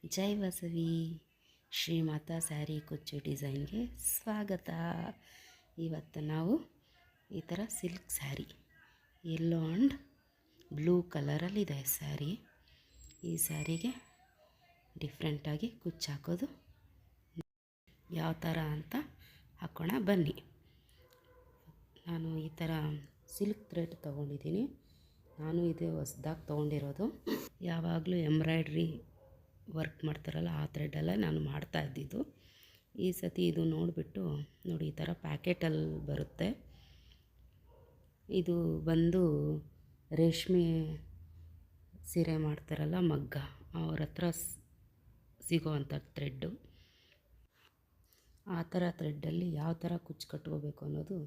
ಜೈ ಬಸವಿ ಶ್ರೀಮಾತಾ ಸ್ಯಾರಿ ಕುಚ್ಚು ಡಿಸೈನ್ಗೆ ಸ್ವಾಗತ. ಇವತ್ತು ನಾವು ಈ ಥರ silk sari yellow and blue ಕಲರಲ್ಲಿದೆ ಸ್ಯಾರಿ. ಈ ಸ್ಯಾರಿಗೆ ಡಿಫ್ರೆಂಟಾಗಿ ಕುಚ್ಚು ಹಾಕೋದು ಯಾವ ಥರ ಅಂತ ಹಾಕೋಣ ಬನ್ನಿ. ನಾನು ಈ ಥರ ಸಿಲ್ಕ್ ಥ್ರೆಡ್ ತೊಗೊಂಡಿದ್ದೀನಿ. ನಾನು ಇದು ಹೊಸ್ದಾಗಿ ತೊಗೊಂಡಿರೋದು. ಯಾವಾಗಲೂ ಎಂಬ್ರಾಯ್ಡ್ರಿ ವರ್ಕ್ ಮಾಡ್ತಾರಲ್ಲ ಆ ಥ್ರೆಡ್ಡೆಲ್ಲ ನಾನು ಮಾಡ್ತಾ ಇದ್ದಿದ್ದು. ಈ ಸತಿ ಇದು ನೋಡಿಬಿಟ್ಟು ನೋಡಿ ಈ ಥರ ಪ್ಯಾಕೆಟಲ್ಲಿ ಬರುತ್ತೆ. ಇದು ಬಂದು ರೇಷ್ಮೆ ಸೀರೆ ಮಾಡ್ತಾರಲ್ಲ ಮಗ್ಗ, ಅವ್ರ ಹತ್ರ ಸಿಗೋವಂಥ ಥ್ರೆಡ್ಡು. ಆ ಥರ ಥ್ರೆಡ್ಡಲ್ಲಿ ಯಾವ ಥರ ಕುಚ್ಚು ಕಟ್ಕೋಬೇಕು ಅನ್ನೋದು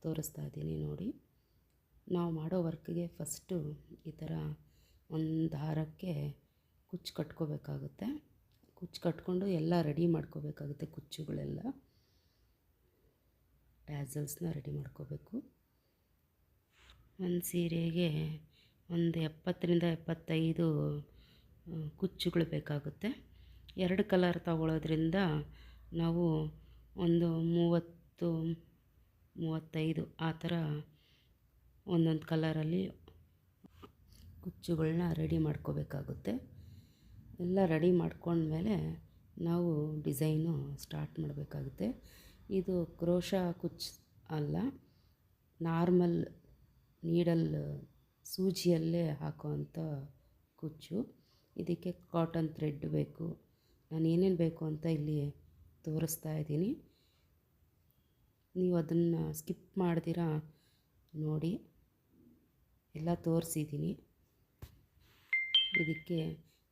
ತೋರಿಸ್ತಾ ಇದ್ದೀನಿ ನೋಡಿ. ನಾವು ಮಾಡೋ ವರ್ಕ್ಗೆ ಫಸ್ಟು ಈ ಥರ ಒಂದು ದಾರಕ್ಕೆ ಕುಚ್ಚು ಕಟ್ಕೋಬೇಕಾಗುತ್ತೆ. ಕುಚ್ಚು ಕಟ್ಕೊಂಡು ಎಲ್ಲ ರೆಡಿ ಮಾಡ್ಕೋಬೇಕಾಗುತ್ತೆ. ಕುಚ್ಚುಗಳೆಲ್ಲ ಟ್ಯಾಸಲ್ಸ್ನ ರೆಡಿ ಮಾಡ್ಕೋಬೇಕು. ಒಂದು ಸೀರೆಗೆ ಒಂದು 70-75 ಕುಚ್ಚುಗಳು ಬೇಕಾಗುತ್ತೆ. 2 ಕಲರ್ ತಗೊಳ್ಳೋದ್ರಿಂದ ನಾವು ಒಂದು 30-35 ಆ ಥರ ಒಂದೊಂದು ಕಲರಲ್ಲಿ ಕುಚ್ಚುಗಳನ್ನ ರೆಡಿ ಮಾಡ್ಕೋಬೇಕಾಗುತ್ತೆ. ಎಲ್ಲ ರೆಡಿ ಮಾಡ್ಕೊಂಡ್ಮೇಲೆ ನಾವು ಡಿಸೈನು ಸ್ಟಾರ್ಟ್ ಮಾಡಬೇಕಾಗುತ್ತೆ. ಇದು ಕ್ರೋಶಾ ಕುಚ್ಚು ಅಲ್ಲ, ನಾರ್ಮಲ್ ನೀಡಲ್ ಸೂಜಿಯಲ್ಲೇ ಹಾಕೋವಂಥ ಕುಚ್ಚು. ಇದಕ್ಕೆ ಕಾಟನ್ ಥ್ರೆಡ್ ಬೇಕು. ನಾನು ಏನೇನು ಬೇಕು ಅಂತ ಇಲ್ಲಿ ತೋರಿಸ್ತಾ ಇದ್ದೀನಿ. ನೀವು ಅದನ್ನು ಸ್ಕಿಪ್ ಮಾಡ್ದಿರಾ ನೋಡಿ, ಎಲ್ಲ ತೋರಿಸಿದ್ದೀನಿ. ಇದಕ್ಕೆ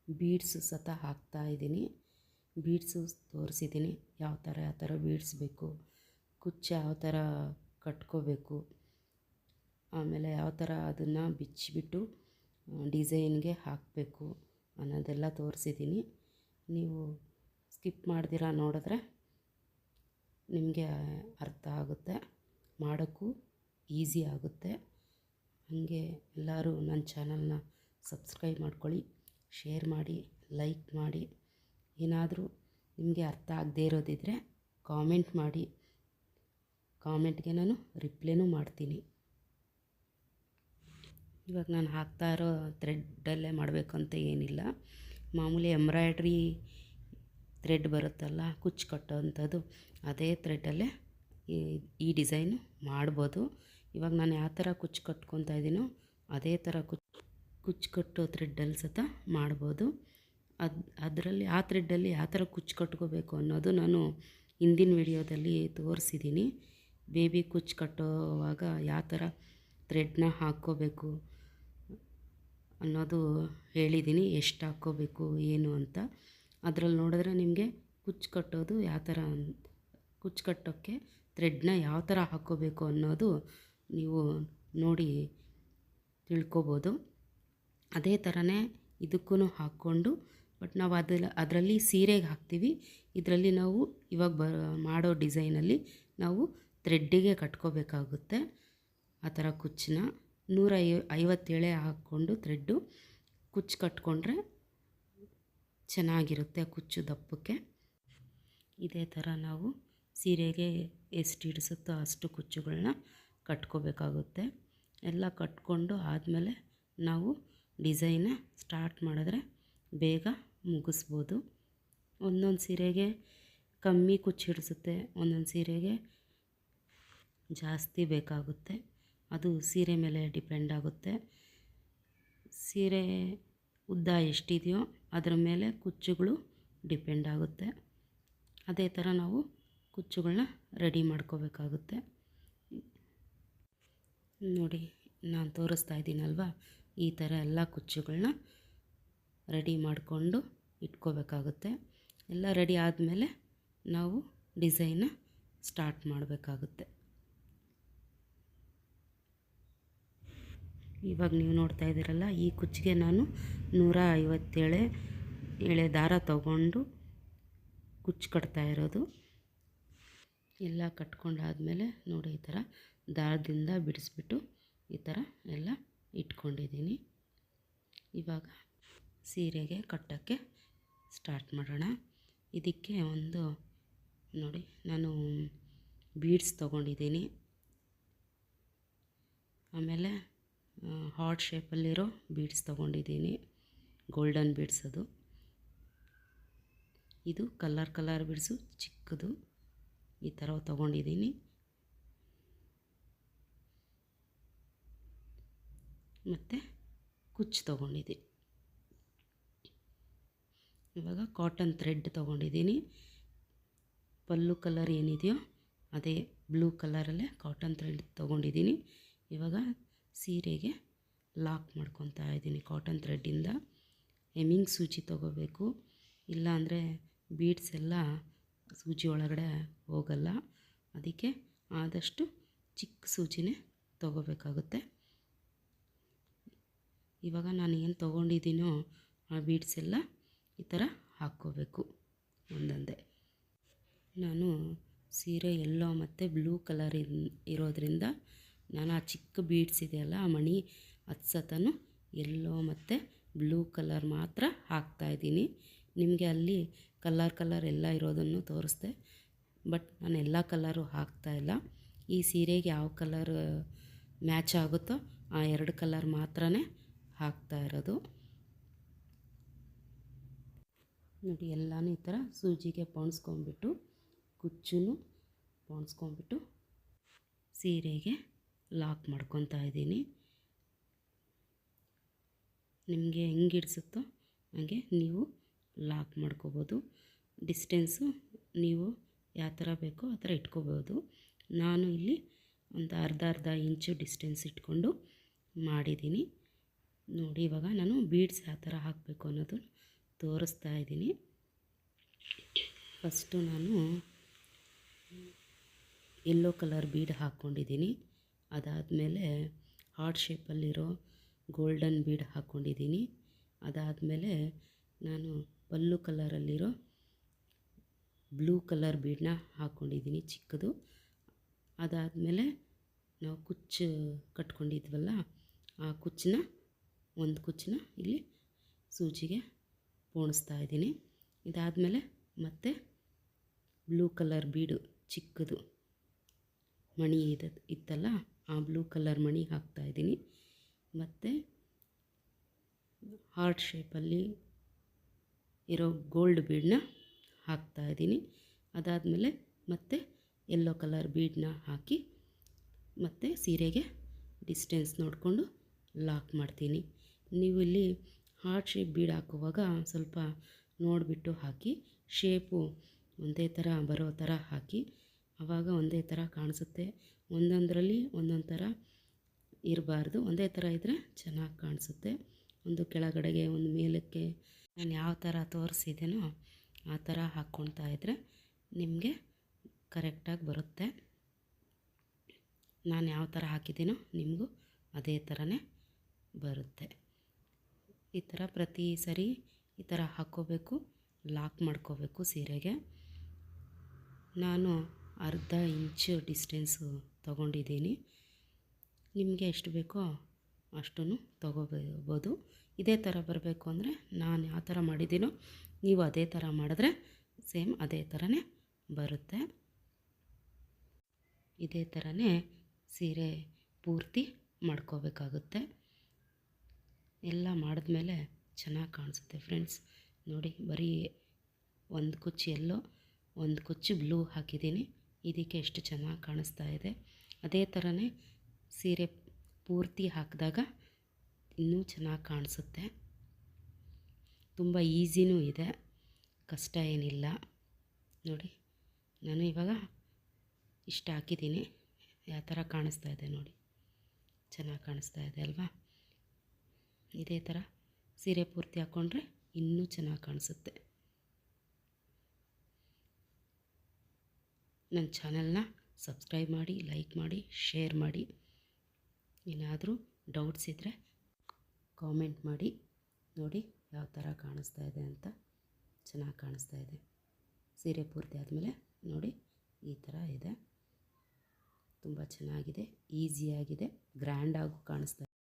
ಬೀಡ್ಸು ಸತ ಹಾಕ್ತಾಯಿದ್ದೀನಿ. ಬೀಡ್ಸು ತೋರಿಸಿದ್ದೀನಿ ಯಾವ ಥರ ಬೀಡ್ಸ್ ಬೇಕು, ಕುಚ್ಚು ಯಾವ ಥರ ಕಟ್ಕೋಬೇಕು, ಆಮೇಲೆ ಯಾವ ಥರ ಅದನ್ನು ಬಿಚ್ಚಿಬಿಟ್ಟು ಡಿಸೈನ್ಗೆ ಹಾಕಬೇಕು ಅನ್ನೋದೆಲ್ಲ ತೋರಿಸಿದ್ದೀನಿ. ನೀವು ಸ್ಕಿಪ್ ಮಾಡ್ದಿರಾ ನೋಡಿದ್ರೆ ನಿಮಗೆ ಅರ್ಥ ಆಗುತ್ತೆ, ಮಾಡೋಕ್ಕೂ ಈಸಿ ಆಗುತ್ತೆ. ಹಾಗೆ ಎಲ್ಲರೂ ನನ್ನ ಚಾನಲ್ನ ಸಬ್ಸ್ಕ್ರೈಬ್ ಮಾಡ್ಕೊಳ್ಳಿ, ಶೇರ್ ಮಾಡಿ, ಲೈಕ್ ಮಾಡಿ. ಏನಾದರೂ ನಿಮಗೆ ಅರ್ಥ ಆಗದೇ ಇರೋದಿದ್ದರೆ ಕಾಮೆಂಟ್ ಮಾಡಿ, ಕಾಮೆಂಟ್ಗೆ ನಾನು ರಿಪ್ಲೈನೂ ಮಾಡ್ತೀನಿ. ಇವಾಗ ನಾನು ಹಾಕ್ತಾ ಇರೋ ಥ್ರೆಡ್ಡಲ್ಲೇ ಮಾಡಬೇಕು ಅಂತ ಏನಿಲ್ಲ. ಮಾಮೂಲಿ ಎಂಬ್ರಾಯ್ಡ್ರಿ ಥ್ರೆಡ್ ಬರುತ್ತಲ್ಲ ಕುಚ್ಚು ಕಟ್ಟೋವಂಥದ್ದು, ಅದೇ ಥ್ರೆಡ್ಡಲ್ಲೇ ಈ ಡಿಸೈನು ಮಾಡ್ಬೋದು. ಇವಾಗ ನಾನು ಯಾವ ಥರ ಕುಚ್ಚು ಕಟ್ಕೊತಾ ಇದ್ದೀನೋ ಅದೇ ಥರ ಕುಚ್ಚು ಕಟ್ಟೋ ಥ್ರೆಡ್ಡಲ್ಲಿ ಸತ ಮಾಡ್ಬೋದು. ಅದರಲ್ಲಿ ಆ ಥ್ರೆಡ್ಡಲ್ಲಿ ಯಾವ ಥರ ಕುಚ್ಚು ಕಟ್ಕೋಬೇಕು ಅನ್ನೋದು ನಾನು ಹಿಂದಿನ ವಿಡಿಯೋದಲ್ಲಿ ತೋರಿಸಿದ್ದೀನಿ. ಬೇಬಿ ಕುಚ್ಚು ಕಟ್ಟೋವಾಗ ಯಾವ ಥರ ಥ್ರೆಡ್ನ ಹಾಕ್ಕೋಬೇಕು ಅನ್ನೋದು ಹೇಳಿದ್ದೀನಿ, ಎಷ್ಟು ಹಾಕ್ಕೋಬೇಕು ಏನು ಅಂತ. ಅದರಲ್ಲಿ ನೋಡಿದ್ರೆ ನಿಮಗೆ ಕುಚ್ಚು ಕಟ್ಟೋದು ಯಾವ ಥರ, ಕುಚ್ಚು ಕಟ್ಟೋಕ್ಕೆ ಥ್ರೆಡ್ನ ಯಾವ ಥರ ಹಾಕ್ಕೋಬೇಕು ಅನ್ನೋದು ನೀವು ನೋಡಿ ತಿಳ್ಕೊಬೋದು. ಅದೇ ಥರನೇ ಇದಕ್ಕೂ ಹಾಕ್ಕೊಂಡು, ಬಟ್ ನಾವು ಅದರಲ್ಲಿ ಸೀರೆಗೆ ಹಾಕ್ತೀವಿ. ಇದರಲ್ಲಿ ನಾವು ಇವಾಗ ಮಾಡೋ ಡಿಸೈನಲ್ಲಿ ನಾವು ಥ್ರೆಡ್ಡಿಗೆ ಕಟ್ಕೋಬೇಕಾಗುತ್ತೆ. ಆ ಥರ ಕುಚ್ಚನ್ನ 150 ಎಳೆ ಹಾಕ್ಕೊಂಡು ಥ್ರೆಡ್ಡು ಕುಚ್ಚು ಕಟ್ಕೊಂಡ್ರೆ ಚೆನ್ನಾಗಿರುತ್ತೆ ಕುಚ್ಚು ದಪ್ಪಕ್ಕೆ. ಇದೇ ಥರ ನಾವು ಸೀರೆಗೆ ಎಷ್ಟು ಹಿಡಿಸುತ್ತೋ ಅಷ್ಟು ಕುಚ್ಚುಗಳನ್ನ ಕಟ್ಕೋಬೇಕಾಗುತ್ತೆ. ಎಲ್ಲ ಕಟ್ಕೊಂಡು ಆದಮೇಲೆ ನಾವು ಡಿಸೈನ್ನ ಸ್ಟಾರ್ಟ್ ಮಾಡಿದ್ರೆ ಬೇಗ ಮುಗಿಸ್ಬೋದು. ಒಂದೊಂದು ಸೀರೆಗೆ ಕಮ್ಮಿ ಕುಚ್ಚು ಹಿಡಿಸುತ್ತೆ, ಒಂದೊಂದು ಸೀರೆಗೆ ಜಾಸ್ತಿ ಬೇಕಾಗುತ್ತೆ. ಅದು ಸೀರೆ ಮೇಲೆ ಡಿಪೆಂಡ್ ಆಗುತ್ತೆ. ಸೀರೆ ಉದ್ದ ಎಷ್ಟಿದೆಯೋ ಅದರ ಮೇಲೆ ಕುಚ್ಚುಗಳು ಡಿಪೆಂಡ್ ಆಗುತ್ತೆ. ಅದೇ ಥರ ನಾವು ಕುಚ್ಚುಗಳನ್ನ ರೆಡಿ ಮಾಡ್ಕೋಬೇಕಾಗುತ್ತೆ. ನೋಡಿ ನಾನು ತೋರಿಸ್ತಾ ಇದ್ದೀನಲ್ವ, ಈ ಥರ ಎಲ್ಲ ಕುಚ್ಚುಗಳನ್ನ ರೆಡಿ ಮಾಡಿಕೊಂಡು ಇಟ್ಕೋಬೇಕಾಗುತ್ತೆ. ಎಲ್ಲ ರೆಡಿ ಆದಮೇಲೆ ನಾವು ಡಿಸೈನ್ನ ಸ್ಟಾರ್ಟ್ ಮಾಡಬೇಕಾಗುತ್ತೆ. ಇವಾಗ ನೀವು ನೋಡ್ತಾ ಇದ್ದೀರಲ್ಲ, ಈ ಕುಚ್ಚಿಗೆ ನಾನು 150 ಎಳೆ ದಾರ ತಗೊಂಡು ಕುಚ್ಚು ಕಟ್ತಾ ಇರೋದು. ಎಲ್ಲ ಕಟ್ಕೊಂಡಾದಮೇಲೆ ನೋಡಿ ಈ ಥರ ದಾರದಿಂದ ಬಿಡಿಸ್ಬಿಟ್ಟು ಈ ಥರ ಎಲ್ಲ ಇಟ್ಕೊಂಡಿದ್ದೀನಿ. ಇವಾಗ ಸೀರೆಗೆ ಕಟ್ಟೋಕ್ಕೆ ಸ್ಟಾರ್ಟ್ ಮಾಡೋಣ. ಇದಕ್ಕೆ ಒಂದು ನೋಡಿ, ನಾನು ಬೀಡ್ಸ್ ತೊಗೊಂಡಿದ್ದೀನಿ. ಆಮೇಲೆ ಹಾರ್ಟ್ ಶೇಪಲ್ಲಿರೋ ಬೀಡ್ಸ್ ತೊಗೊಂಡಿದ್ದೀನಿ, ಗೋಲ್ಡನ್ ಬೀಡ್ಸ್. ಇದು ಕಲರ್ ಬೀಡ್ಸು ಚಿಕ್ಕದು, ಈ ಥರ ತೊಗೊಂಡಿದ್ದೀನಿ. ಮತ್ತು ಕುಚ್ಚು ತೊಗೊಂಡಿದ್ದೀನಿ. ಇವಾಗ ಕಾಟನ್ ಥ್ರೆಡ್ ತೊಗೊಂಡಿದ್ದೀನಿ. ಪಲ್ಲು ಕಲರ್ ಏನಿದೆಯೋ ಅದೇ ಬ್ಲೂ ಕಲರಲ್ಲೇ ಕಾಟನ್ ಥ್ರೆಡ್ ತೊಗೊಂಡಿದ್ದೀನಿ. ಇವಾಗ ಸೀರೆಗೆ ಲಾಕ್ ಮಾಡ್ಕೊತಾ ಇದ್ದೀನಿ ಕಾಟನ್ ಥ್ರೆಡ್ಡಿಂದ. ಹೆಮ್ಮಿಂಗ್ ಸೂಜಿ ತೊಗೋಬೇಕು, ಇಲ್ಲಾಂದರೆ ಬೀಡ್ಸ್ ಎಲ್ಲ ಸೂಜಿ ಒಳಗಡೆ ಹೋಗಲ್ಲ. ಅದಕ್ಕೆ ಆದಷ್ಟು ಚಿಕ್ಕ ಸೂಜಿನೇ ತೊಗೋಬೇಕಾಗುತ್ತೆ. ಇವಾಗ ನಾನು ಏನು ತೊಗೊಂಡಿದ್ದೀನೋ ಆ ಬೀಡ್ಸ್ ಎಲ್ಲ ಈ ಥರ ಹಾಕ್ಕೋಬೇಕು ಒಂದೊಂದೇ. ನಾನು ಸೀರೆ ಎಲ್ಲೋ ಮತ್ತು ಬ್ಲೂ ಕಲರ್ ಇರೋದ್ರಿಂದ ನಾನು ಆ ಚಿಕ್ಕ ಬೀಡ್ಸ್ ಇದೆಯಲ್ಲ, ಆ ಮಣಿ ಹತ್ಸತನು ಎಲ್ಲೋ ಮತ್ತು ಬ್ಲೂ ಕಲರ್ ಮಾತ್ರ ಹಾಕ್ತಾಯಿದ್ದೀನಿ. ನಿಮಗೆ ಅಲ್ಲಿ ಕಲರ್ ಎಲ್ಲ ಇರೋದನ್ನು ತೋರಿಸ್ದೆ, ಬಟ್ ನಾನು ಎಲ್ಲ ಕಲರು ಹಾಕ್ತಾಯಿಲ್ಲ. ಈ ಸೀರೆಗೆ ಯಾವ ಕಲರ್ ಮ್ಯಾಚ್ ಆಗುತ್ತೋ ಆ 2 ಕಲರ್ ಮಾತ್ರನೇ ಹಾಕ್ತಾ ಇರೋದು. ನೋಡಿ, ಎಲ್ಲನೂ ಈ ಥರ ಸೂಜಿಗೆ ಪೋಣಿಸ್ಕೊಂಬಿಟ್ಟು, ಕುಚ್ಚನ್ನು ಪೋಣಿಸ್ಕೊಂಬಿಟ್ಟು ಸೀರೆಗೆ ಲಾಕ್ ಮಾಡ್ಕೊತಾ ಇದ್ದೀನಿ. ನಿಮಗೆ ಹೆಂಗೆ ಹಿಡಿಸುತ್ತೋ ಹಾಗೆ ನೀವು ಲಾಕ್ ಮಾಡ್ಕೋಬೋದು. ಡಿಸ್ಟೆನ್ಸು ನೀವು ಯಾವ ಥರ ಬೇಕೋ ಆ ಥರ ಇಟ್ಕೋಬೋದು. ನಾನು ಇಲ್ಲಿ ಒಂದು ಅರ್ಧ ಇಂಚು ಡಿಸ್ಟೆನ್ಸ್ ಇಟ್ಕೊಂಡು ಮಾಡಿದ್ದೀನಿ. ನೋಡಿ, ಇವಾಗ ನಾನು ಬೀಡ್ಸ್ ಯಾವ ಥರ ಹಾಕಬೇಕು ಅನ್ನೋದು ತೋರಿಸ್ತಾ ಇದ್ದೀನಿ. ಫಸ್ಟು ನಾನು ಯೆಲ್ಲೋ ಕಲರ್ ಬೀಡ್ ಹಾಕ್ಕೊಂಡಿದ್ದೀನಿ. ಅದಾದಮೇಲೆ ಹಾರ್ಟ್ ಶೇಪಲ್ಲಿರೋ ಗೋಲ್ಡನ್ ಬೀಡ್ ಹಾಕ್ಕೊಂಡಿದ್ದೀನಿ. ಅದಾದಮೇಲೆ ನಾನು ಪಲ್ಲು ಕಲರಲ್ಲಿರೋ ಬ್ಲೂ ಕಲರ್ ಬೀಡನ್ನ ಹಾಕ್ಕೊಂಡಿದ್ದೀನಿ ಚಿಕ್ಕದು. ಅದಾದಮೇಲೆ ನಾವು ಕುಚ್ಚು ಕಟ್ಕೊಂಡಿದ್ವಲ್ಲ, ಆ ಒಂದು ಕುಚ್ಚನ್ನ ಇಲ್ಲಿ ಸೂಜಿಗೆ ಪೋಣಿಸ್ತಾ ಇದ್ದೀನಿ. ಇದಾದಮೇಲೆ ಮತ್ತೆ ಬ್ಲೂ ಕಲರ್ ಬೀಡು ಚಿಕ್ಕದು ಮಣಿ ಇತ್ತಲ್ಲ, ಆ ಬ್ಲೂ ಕಲರ್ ಮಣಿ ಹಾಕ್ತಾಯಿದ್ದೀನಿ. ಮತ್ತು ಹಾರ್ಟ್ ಶೇಪಲ್ಲಿ ಇರೋ ಗೋಲ್ಡ್ ಬೀಡನ್ನ ಹಾಕ್ತಾಯಿದ್ದೀನಿ. ಅದಾದಮೇಲೆ ಮತ್ತೆ ಯೆಲ್ಲೋ ಕಲರ್ ಬೀಡನ್ನ ಹಾಕಿ ಮತ್ತು ಸೀರೆಗೆ ಡಿಸ್ಟೆನ್ಸ್ ನೋಡಿಕೊಂಡು ಲಾಕ್ ಮಾಡ್ತೀನಿ. ನೀವು ಇಲ್ಲಿ ಹಾರ್ಟ್ ಶೇಪ್ ಬೀಡ್ ಹಾಕುವಾಗ ಸ್ವಲ್ಪ ನೋಡಿಬಿಟ್ಟು ಹಾಕಿ, ಶೇಪು ಒಂದೇ ಥರ ಬರೋ ಥರ ಹಾಕಿ, ಆವಾಗ ಒಂದೇ ಥರ ಕಾಣಿಸುತ್ತೆ. ಒಂದೊಂದರಲ್ಲಿ ಒಂದೊಂದು ಥರ ಇರಬಾರ್ದು, ಒಂದೇ ಥರ ಇದ್ದರೆ ಚೆನ್ನಾಗಿ ಕಾಣಿಸುತ್ತೆ. ಒಂದು ಕೆಳಗಡೆಗೆ ಒಂದು ಮೇಲಕ್ಕೆ ನಾನು ಯಾವ ಥರ ತೋರಿಸಿದ್ದೀನೋ ಆ ಥರ ಹಾಕ್ಕೊಳ್ತಾ ಇದ್ದರೆ ನಿಮಗೆ ಕರೆಕ್ಟಾಗಿ ಬರುತ್ತೆ. ನಾನು ಯಾವ ಥರ ಹಾಕಿದ್ದೀನೋ ನಿಮಗೂ ಅದೇ ಥರನೇ ಬರುತ್ತೆ. ಈ ಥರ ಪ್ರತಿ ಸರಿ ಈ ಥರ ಹಾಕ್ಕೋಬೇಕು, ಲಾಕ್ ಮಾಡ್ಕೋಬೇಕು ಸೀರೆಗೆ. ನಾನು ಅರ್ಧ ಇಂಚು ಡಿಸ್ಟೆನ್ಸು ತೊಗೊಂಡಿದ್ದೀನಿ. ನಿಮಗೆ ಎಷ್ಟು ಬೇಕೋ ಅಷ್ಟನ್ನು ತೊಗೋಬೋದು. ಇದೇ ಥರ ಬರಬೇಕು ಅಂದರೆ ನಾನು ಯಾವ ಥರ ಮಾಡಿದ್ದೀನೋ ನೀವು ಅದೇ ಥರ ಮಾಡಿದ್ರೆ ಸೇಮ್ ಅದೇ ಥರನೇ ಬರುತ್ತೆ. ಇದೇ ಥರನೇ ಸೀರೆ ಪೂರ್ತಿ ಮಾಡ್ಕೋಬೇಕಾಗುತ್ತೆ. ಎಲ್ಲ ಮಾಡಿದ್ಮೇಲೆ ಚೆನ್ನಾಗಿ ಕಾಣಿಸುತ್ತೆ ಫ್ರೆಂಡ್ಸ್. ನೋಡಿ, ಬರೀ ಒಂದು ಕುಚ್ಚು ಎಲ್ಲೋ, ಒಂದು ಕುಚ್ಚು ಬ್ಲೂ ಹಾಕಿದ್ದೀನಿ. ಇದಕ್ಕೆ ಎಷ್ಟು ಚೆನ್ನಾಗಿ ಕಾಣಿಸ್ತಾ ಇದೆ. ಅದೇ ಥರನೇ ಸೀರೆ ಪೂರ್ತಿ ಹಾಕಿದಾಗ ಇನ್ನೂ ಚೆನ್ನಾಗಿ ಕಾಣಿಸುತ್ತೆ. ತುಂಬ ಈಸಿನೂ ಇದೆ, ಕಷ್ಟ ಏನಿಲ್ಲ. ನೋಡಿ, ನಾನು ಇವಾಗ ಇಷ್ಟು ಹಾಕಿದ್ದೀನಿ. ಯಾವ ಥರ ಕಾಣಿಸ್ತಾ ಇದೆ ನೋಡಿ, ಚೆನ್ನಾಗಿ ಕಾಣಿಸ್ತಾ ಇದೆ ಅಲ್ವಾ? ಇದೇ ಥರ ಸೀರೆ ಪೂರ್ತಿ ಹಾಕ್ಕೊಂಡ್ರೆ ಇನ್ನೂ ಚೆನ್ನಾಗಿ ಕಾಣಿಸುತ್ತೆ. ನನ್ನ ಚಾನಲ್ನ ಸಬ್ಸ್ಕ್ರೈಬ್ ಮಾಡಿ, ಲೈಕ್ ಮಾಡಿ, ಶೇರ್ ಮಾಡಿ. ಏನಾದರೂ ಡೌಟ್ಸ್ ಇದ್ದರೆ ಕಾಮೆಂಟ್ ಮಾಡಿ. ನೋಡಿ ಯಾವ ಥರ ಕಾಣಿಸ್ತಾ ಇದೆ ಅಂತ, ಚೆನ್ನಾಗಿ ಕಾಣಿಸ್ತಾ ಇದೆ. ಸೀರೆ ಪೂರ್ತಿ ಆದಮೇಲೆ ನೋಡಿ ಈ ಥರ ಇದೆ. ತುಂಬ ಚೆನ್ನಾಗಿದೆ, ಈಸಿಯಾಗಿದೆ, ಗ್ರ್ಯಾಂಡಾಗೂ ಕಾಣಿಸ್ತಾ ಇದೆ.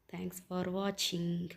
Thanks for watching.